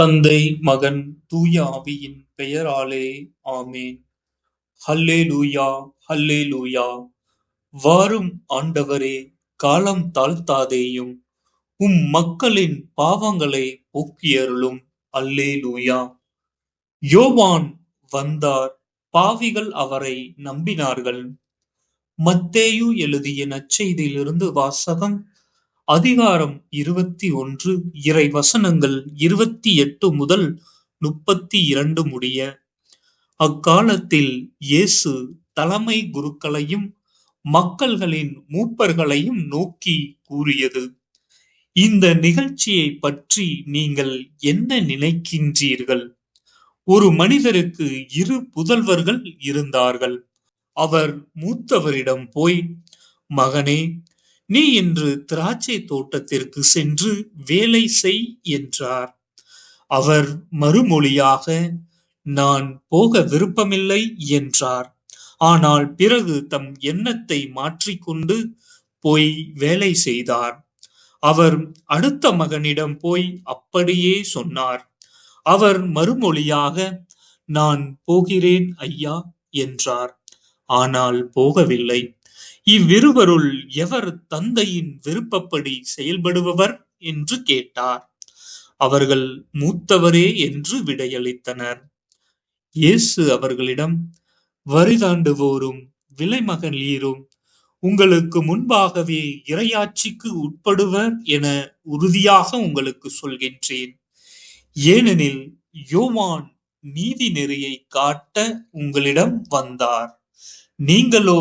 தந்தை, மகன், தூய ஆவியின் பெயராலே ஆமென். ஹல்லேலூயா, ஹல்லேலூயா. வாரும் ஆண்டவரே, காலம் தாழ்த்தாதேயும், மக்களின் பாவங்களை போக்கியருளும். அல்லேலூயா. யோவான் வந்தார், பாவிகள் அவரை நம்பினார்கள். மத்தேயு எழுதிய நற்செய்தியிலிருந்து வாசகம். அதிகாரம் 21, இறை வசனங்கள் 28 முதல் 32 முடிய. அக்காலத்தில் இயேசு தலைமை குருக்களையும் மக்கள்களின் மூப்பர்களையும் நோக்கி கூறியது: இந்த நிகழ்ச்சியை பற்றி நீங்கள் என்ன நினைக்கின்றீர்கள்? ஒரு மனிதருக்கு 2 புதல்வர்கள் இருந்தார்கள். அவர் மூத்தவரிடம் போய், மகனே, நீ இன்று திராட்சை தோட்டத்திற்கு சென்று வேலை செய் என்றார். அவர் மறுமொழியாக, நான் போக விருப்பமில்லை என்றார். ஆனால் பிறகு தம் எண்ணத்தை மாற்றிக்கொண்டு போய் வேலை செய்தார். அவர் அடுத்த மகனிடம் போய் அப்படியே சொன்னார். அவர் மறுமொழியாக, நான் போகிறேன் ஐயா என்றார். ஆனால் போகவில்லை. இவ்விருவருள் எவர் தந்தையின் விருப்பப்படி செயல்படுபவர் என்று கேட்டார். அவர்கள் மூத்தவரே என்று விடையளித்தனர். இயேசு அவர்களிடம், வரிதாண்டுவோரும் விலைமகளிரும் உங்களுக்கு முன்பாகவே இறையாட்சிக்கு உட்படுவர் என உறுதியாக உங்களுக்கு சொல்கின்றேன். ஏனெனில் யோவான் நீதி நெறியை காட்ட உங்களிடம் வந்தார். நீங்களோ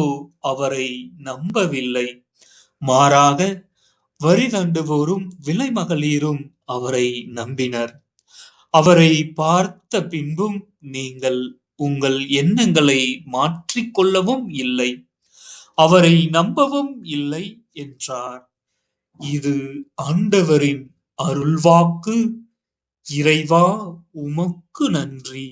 அவரை நம்பவில்லை. மாறாக வரி தண்டுவோரும் விலைமகளிரும் அவரை நம்பினர். அவரை பார்த்த பின்பும் நீங்கள் உங்கள் எண்ணங்களை மாற்றிக்கொள்ளவும் இல்லை, அவரை நம்பவும் இல்லை என்றார். இது ஆண்டவரின் அருள்வாக்கு. இறைவா, உமக்கு நன்றி.